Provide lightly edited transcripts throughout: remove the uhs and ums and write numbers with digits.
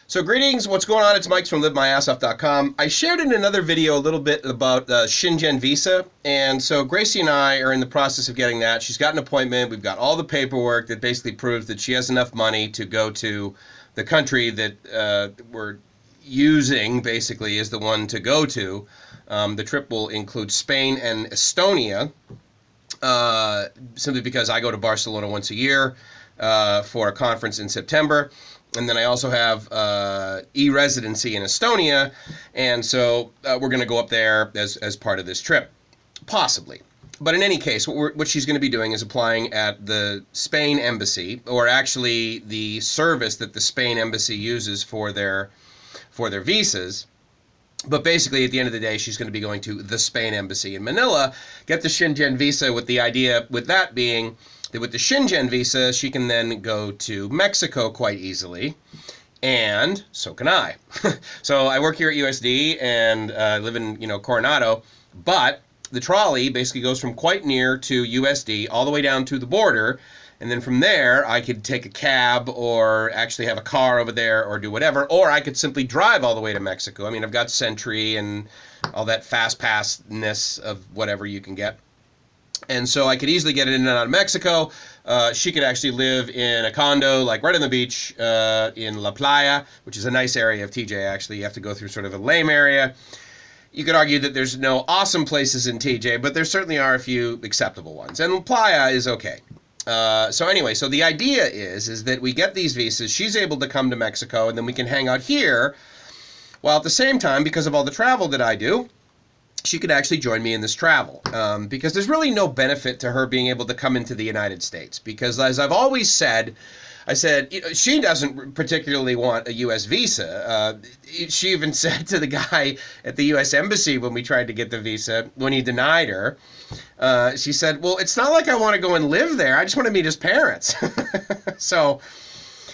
So greetings, what's going on? It's Mike from laz.ph. I shared in another video a little bit about Schengen visa, and so Gracie and I are in the process of getting that. She's got an appointment. We've got all the paperwork that basically proves that she has enough money to go to the country that we're using, basically, is the one to go to. The trip will include Spain and Estonia, simply because I go to Barcelona once a year for a conference in September. And then I also have e-residency in Estonia, and so we're going to go up there as part of this trip, possibly. But in any case, what she's going to be doing is applying at the Spain embassy, or actually the service that the Spain embassy uses for their visas. But basically, at the end of the day, she's going to be going to the Spain embassy in Manila, get the Schengen visa, with the idea with that being that with the Schengen visa, she can then go to Mexico quite easily, and so can I. So I work here at USD and live in Coronado, but the trolley basically goes from quite near to USD all the way down to the border, and then from there I could take a cab or actually have a car over there or do whatever, or I could simply drive all the way to Mexico. I mean, I've got Sentry and all that fast pass-ness of whatever you can get. And so I could easily get it in and out of Mexico. She could actually live in a condo, like right on the beach in La Playa, which is a nice area of TJ, actually. You have to go through sort of a lame area. You could argue that there's no awesome places in TJ, but there certainly are a few acceptable ones. And La Playa is okay. So anyway, so the idea is that we get these visas. She's able to come to Mexico, and then we can hang out here. While at the same time, because of all the travel that I do, she could actually join me in this travel, because there's really no benefit to her being able to come into the United States, because as I've always said, she doesn't particularly want a U.S. visa. She even said to the guy at the U.S. Embassy when we tried to get the visa, when he denied her, she said, well, it's not like I want to go and live there. I just want to meet his parents. So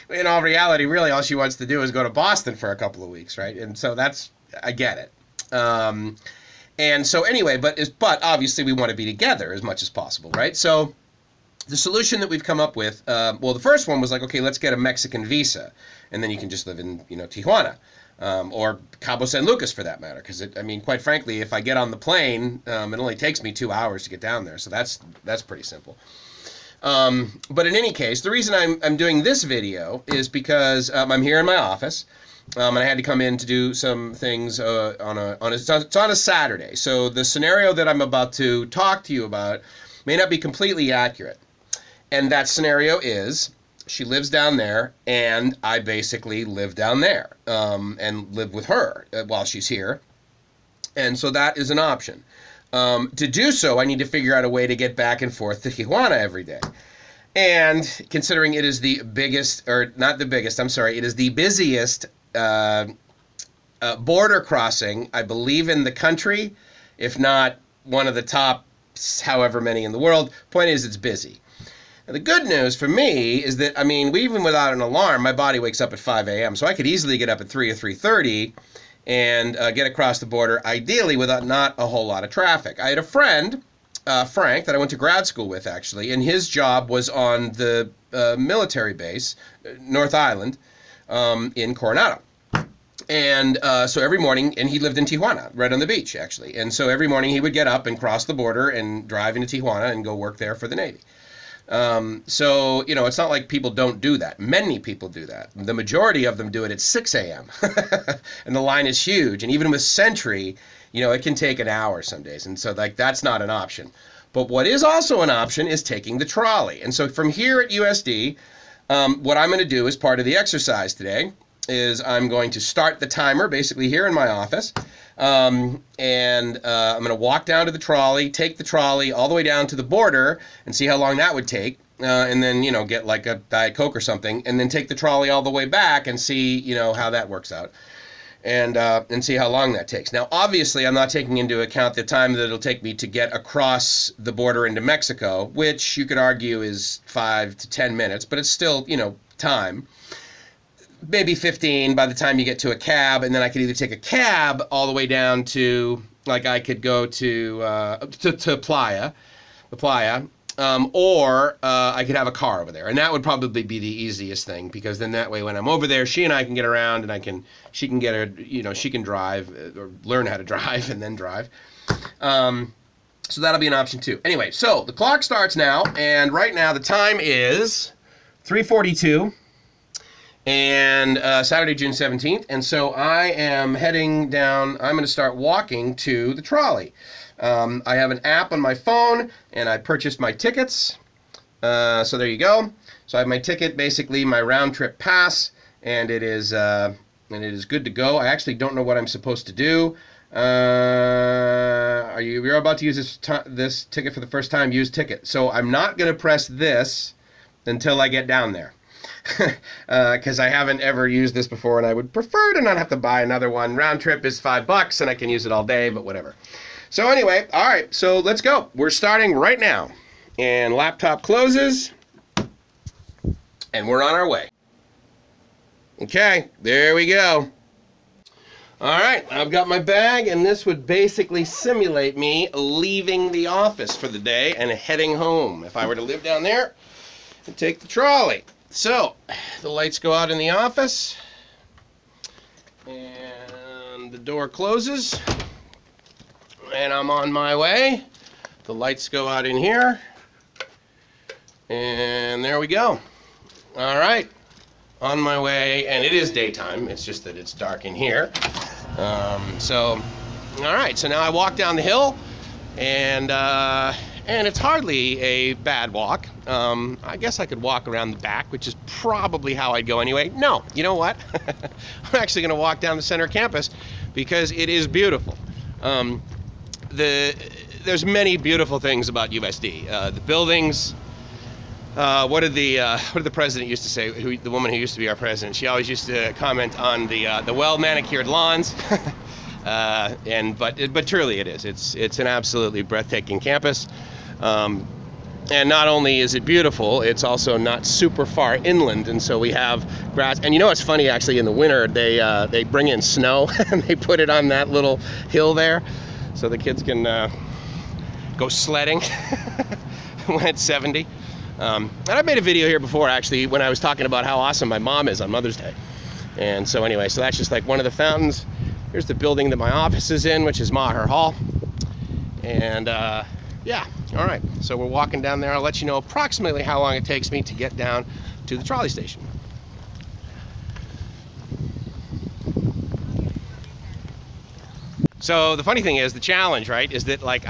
in all reality, really all she wants to do is go to Boston for a couple of weeks, right? And so I get it. And so anyway, but obviously we want to be together as much as possible, right? So the solution that we've come up with, well, the first one was like, okay, let's get a Mexican visa, and then you can just live in, Tijuana, or Cabo San Lucas for that matter. Because I mean, quite frankly, if I get on the plane, it only takes me 2 hours to get down there, so that's pretty simple. But in any case, the reason I'm doing this video is because I'm here in my office. And I had to come in to do some things it's on a Saturday. So the scenario that I'm about to talk to you about may not be completely accurate. And that scenario is she lives down there, and I basically live down there and live with her while she's here. And so that is an option. To do so, I need to figure out a way to get back and forth to Tijuana every day. And considering it is the biggest, or not the biggest, I'm sorry, it is the busiest border crossing, I believe, in the country, if not one of the top however many in the world. Point is, it's busy. Now, the good news for me is that, I mean, even without an alarm, my body wakes up at 5 a.m., so I could easily get up at 3 or 3:30 and get across the border, ideally without not a whole lot of traffic. I had a friend, Frank, that I went to grad school with, actually, and his job was on the military base, North Island, in Coronado. And so every morning, and he lived in Tijuana, right on the beach, actually. And so every morning he would get up and cross the border and drive into Tijuana and go work there for the Navy. So, it's not like people don't do that. Many people do that. The majority of them do it at 6 a.m. And the line is huge. And even with Sentry, it can take an hour some days. And so, that's not an option. But what is also an option is taking the trolley. And so from here at USD, what I'm going to do as part of the exercise today is I'm going to start the timer basically here in my office, and I'm going to walk down to the trolley, take the trolley all the way down to the border and see how long that would take, and then, get like a Diet Coke or something, and then take the trolley all the way back and see, how that works out. And see how long that takes. Now, obviously, I'm not taking into account the time that it'll take me to get across the border into Mexico, which you could argue is 5 to 10 minutes, but it's still, time. Maybe 15 by the time you get to a cab, and then I could either take a cab all the way down to, like, I could go to Playa, or I could have a car over there, and that would probably be the easiest thing, because then that way when I'm over there, she and I can get around, and she can get her, you know, she can drive or learn how to drive and then drive. So that'll be an option too. Anyway, so the clock starts now, and right now the time is 3:42, and Saturday, June 17th, and so I am heading down. I'm going to start walking to the trolley. I have an app on my phone, and I purchased my tickets. So there you go. So I have my ticket, basically my round trip pass, and it is good to go. I actually don't know what I'm supposed to do. You're about to use this ticket for the first time? Use ticket. So I'm not going to press this until I get down there, because I haven't ever used this before, and I would prefer to not have to buy another one. Round trip is $5, and I can use it all day, but whatever. So anyway, all right, so let's go. We're starting right now. And laptop closes, and we're on our way. Okay, there we go. All right, I've got my bag, and this would basically simulate me leaving the office for the day and heading home if I were to live down there and take the trolley. So, the lights go out in the office, and the door closes. And I'm on my way. The lights go out in here. And there we go. All right. On my way. And it is daytime. It's just that it's dark in here. All right. So now I walk down the hill. And it's hardly a bad walk. I guess I could walk around the back, which is probably how I'd go anyway. No. You know what? I'm actually going to walk down the center of campus because it is beautiful. There's many beautiful things about USD. The buildings. What did the president used to say? The woman who used to be our president. She always used to comment on the well manicured lawns. But truly it is. It's an absolutely breathtaking campus. And not only is it beautiful, it's also not super far inland, and so we have grass. And you know what's funny, actually, in the winter they bring in snow and they put it on that little hill there, so the kids can go sledding when it's 70. And I made a video here before, actually, when I was talking about how awesome my mom is on Mother's Day. And so anyway, so that's just like one of the fountains. Here's the building that my office is in, which is Maher Hall. And yeah, all right. So we're walking down there. I'll let you know approximately how long it takes me to get down to the trolley station. So the funny thing is, the challenge, right, is that like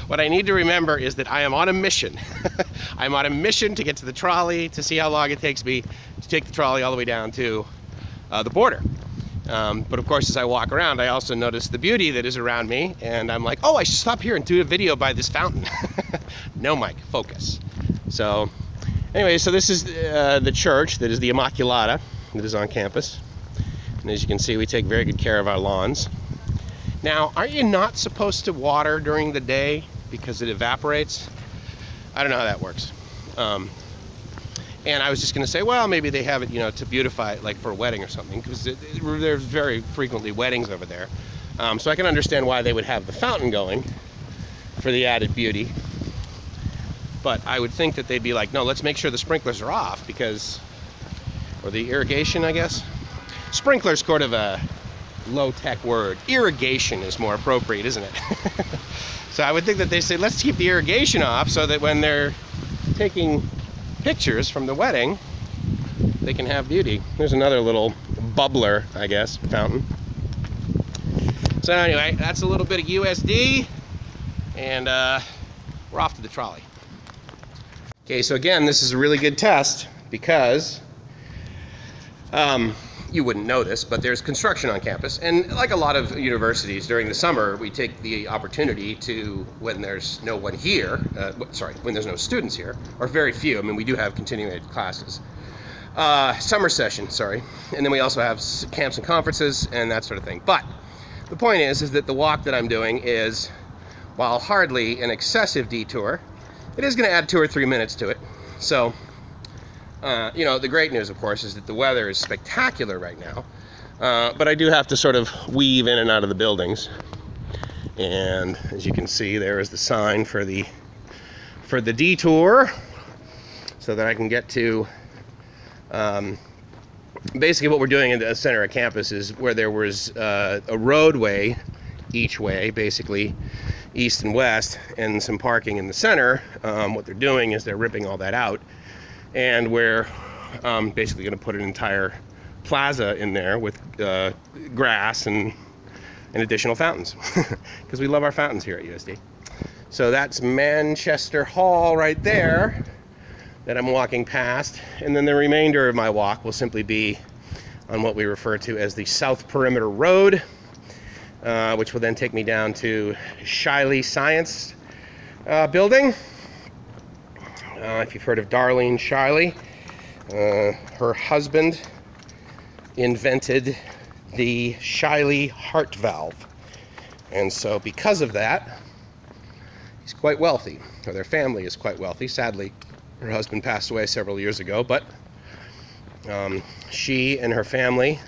what I need to remember is that I am on a mission. I'm on a mission to get to the trolley, to see how long it takes me to take the trolley all the way down to the border. But of course, as I walk around, I also notice the beauty that is around me, and I'm like, oh, I should stop here and do a video by this fountain. No, Mike, focus. So anyway, so this is the church that is the Immaculata that is on campus. And as you can see, we take very good care of our lawns. Now, aren't you not supposed to water during the day because it evaporates? I don't know how that works. And I was just going to say, well, maybe they have it, you know, to beautify it, like for a wedding or something, because there's very frequently weddings over there. So I can understand why they would have the fountain going for the added beauty. But I would think that they'd be like, no, let's make sure the sprinklers are off, because, or the irrigation, I guess. Sprinkler's sort of a low-tech word. Irrigation is more appropriate, isn't it? So I would think that they say, let's keep the irrigation off so that when they're taking pictures from the wedding, they can have beauty. There's another little bubbler, I guess, fountain. So anyway, that's a little bit of USD, and we're off to the trolley. Okay, so again, this is a really good test because you wouldn't know this, but there's construction on campus, and like a lot of universities during the summer, we take the opportunity to, when there's no one here, when there's no students here, or very few. I mean, we do have continuing classes, summer session, and then we also have camps and conferences and that sort of thing. But the point is that the walk that I'm doing is, while hardly an excessive detour, it is going to add 2 or 3 minutes to it. So you know, the great news, of course, is that the weather is spectacular right now. But I do have to sort of weave in and out of the buildings. And as you can see, there is the sign for the for the detour so that I can get to basically what we're doing in the center of campus is where there was a roadway each way, basically east and west, and some parking in the center. What they're doing is they're ripping all that out, and we're basically going to put an entire plaza in there with grass and additional fountains because we love our fountains here at USD. So that's Manchester Hall right there that I'm walking past, and then the remainder of my walk will simply be on what we refer to as the South Perimeter Road, which will then take me down to Shiley Science Building. If you've heard of Darlene Shiley, her husband invented the Shiley heart valve, and so because of that, he's quite wealthy, or their family is quite wealthy. Sadly, her husband passed away several years ago, but she and her family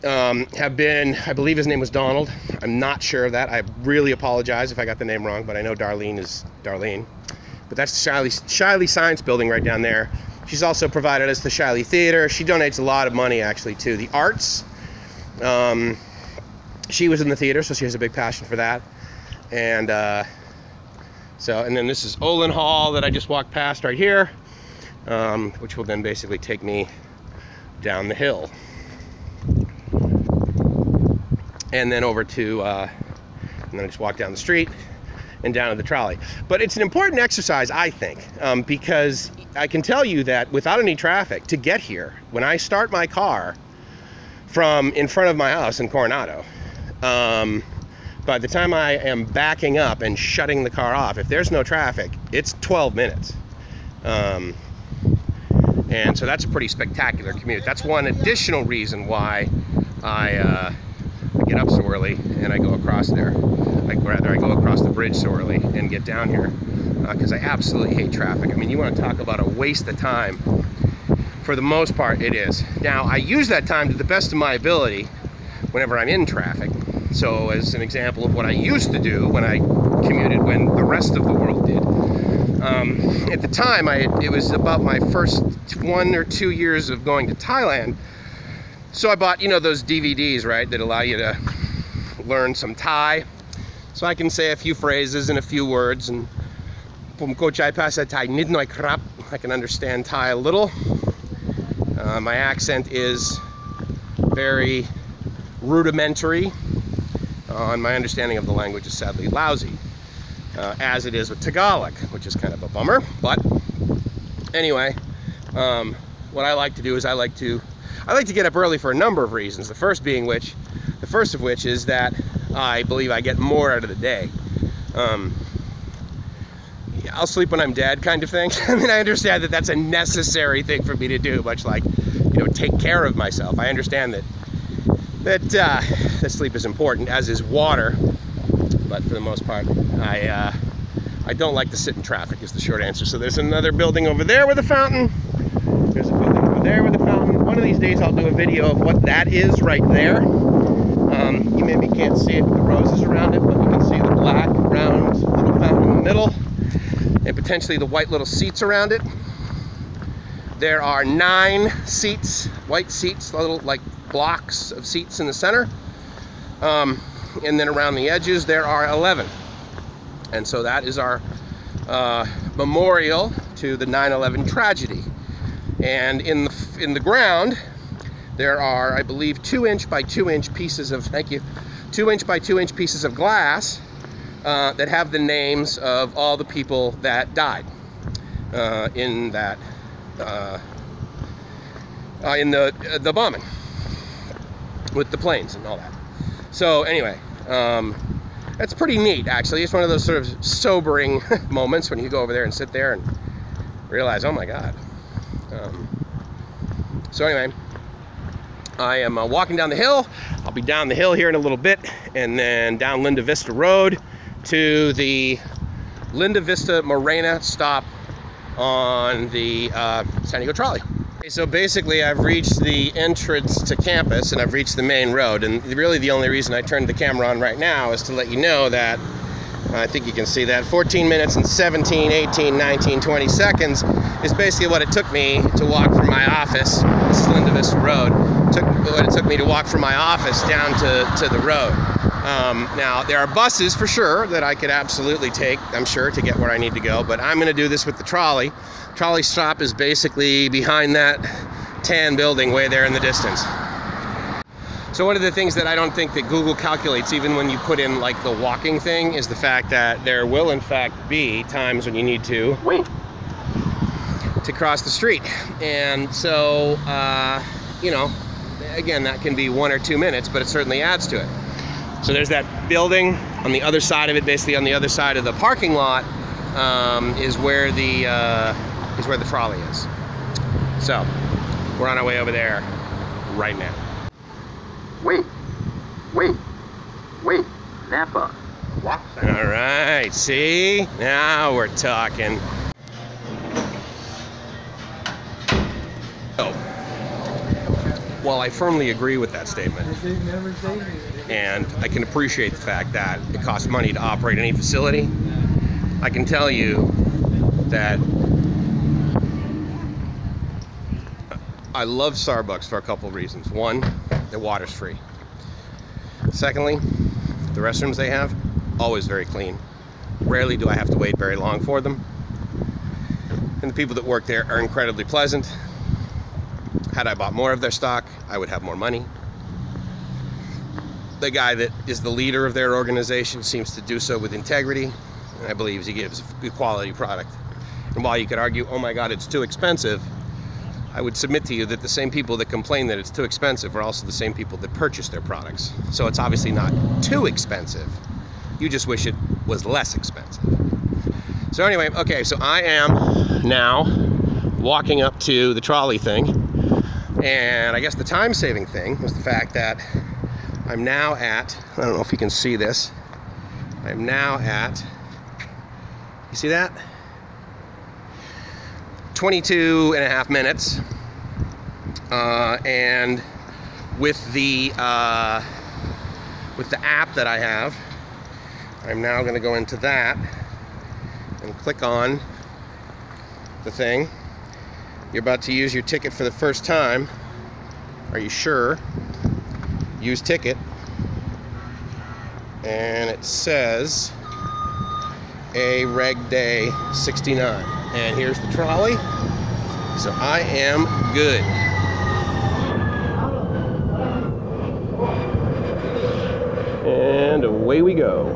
have been, I believe his name was Donald. I'm not sure of that. I really apologize if I got the name wrong, but I know Darlene is Darlene. But that's the Shiley Science Building right down there. She's also provided us the Shiley Theater. She donates a lot of money, actually, to the arts. She was in the theater, so she has a big passion for that. And and then this is Olin Hall that I just walked past right here, which will then basically take me down the hill. And then over to, and then I just walk down the street and down to the trolley. But it's an important exercise, I think, because I can tell you that without any traffic, to get here, when I start my car from in front of my house in Coronado, by the time I am backing up and shutting the car off, if there's no traffic, it's 12 minutes. And so that's a pretty spectacular commute. That's one additional reason why I get up so early and I go across there. I go across the bridge so early and get down here because I absolutely hate traffic. I mean, you want to talk about a waste of time. For the most part, it is. Now, I use that time to the best of my ability whenever I'm in traffic. So, as an example of what I used to do when I commuted, when the rest of the world did. At the time, it was about my first 1 or 2 years of going to Thailand. So I bought, you know, those DVDs, right, that allow you to learn some Thai. So I can say a few phrases and a few words, and I can understand Thai a little. My accent is very rudimentary, and my understanding of the language is sadly lousy, as it is with Tagalog, which is kind of a bummer. But anyway, what I like to do is I like to get up early for a number of reasons. The first of which is that I believe I get more out of the day. I'll sleep when I'm dead, kind of thing. I mean, I understand that that's a necessary thing for me to do, much like, you know, take care of myself. I understand that sleep is important, as is water. But for the most part, I don't like to sit in traffic, is the short answer. So there's another building over there with a fountain. There's a building over there with a fountain. One of these days I'll do a video of what that is right there. You maybe can't see it with the roses around it, but you can see the black, round little fountain in the middle, and potentially the white little seats around it. There are 9 seats, white seats, little like blocks of seats in the center. And then around the edges there are 11. And so that is our memorial to the 9/11 tragedy. And in the ground there are, I believe, 2-inch by 2-inch pieces of, 2-inch by 2-inch pieces of glass that have the names of all the people that died in that in the bombing with the planes and all that. So anyway, that's pretty neat, actually. It's one of those sort of sobering moments when you go over there and sit there and realize, oh my God. So anyway, I am walking down the hill. I'll be down the hill here in a little bit, and then down Linda Vista Road to the Linda Vista Morena stop on the San Diego Trolley. Okay, so basically I've reached the entrance to campus and I've reached the main road, and really the only reason I turned the camera on right now is to let you know that I think you can see that. 14 minutes and 17, 18, 19, 20 seconds is basically what it took me to walk from my office. This is Linda Vista Road. What it took me to walk from my office down to the road. Now, there are buses for sure that I could absolutely take, I'm sure, to get where I need to go, but I'm going to do this with the trolley. Trolley stop is basically behind that tan building way there in the distance. So one of the things that I don't think that Google calculates, even when you put in like the walking thing, is the fact that there will in fact be times when you need to wait to cross the street. And so, you know, again, that can be 1 or 2 minutes, but it certainly adds to it. So there's that building on the other side of it, basically on the other side of the parking lot, is where the trolley is. So we're on our way over there right now. Wait, Napa. What? All right, see? Now we're talking. Oh. Well, I firmly agree with that statement. And I can appreciate the fact that it costs money to operate any facility. I can tell you that I love Starbucks for a couple of reasons. One, their water's free. Secondly, the restrooms they have, always very clean. Rarely do I have to wait very long for them. And the people that work there are incredibly pleasant. Had I bought more of their stock, I would have more money. The guy that is the leader of their organization seems to do so with integrity, and I believe he gives a good quality product. And while you could argue, oh my God, it's too expensive, I would submit to you that the same people that complain that it's too expensive are also the same people that purchase their products. So it's obviously not too expensive. You just wish it was less expensive. So anyway, okay, so I am now walking up to the trolley thing. And I guess the time-saving thing was the fact that I'm now at, I don't know if you can see this, I'm now at, you see that? 22 and a half minutes, and with the app that I have, I'm now going to go into that and click on the thing. You're about to use your ticket for the first time. Are you sure? Use ticket, and it says a reg day 69. And here's the trolley, so I am good. And away we go.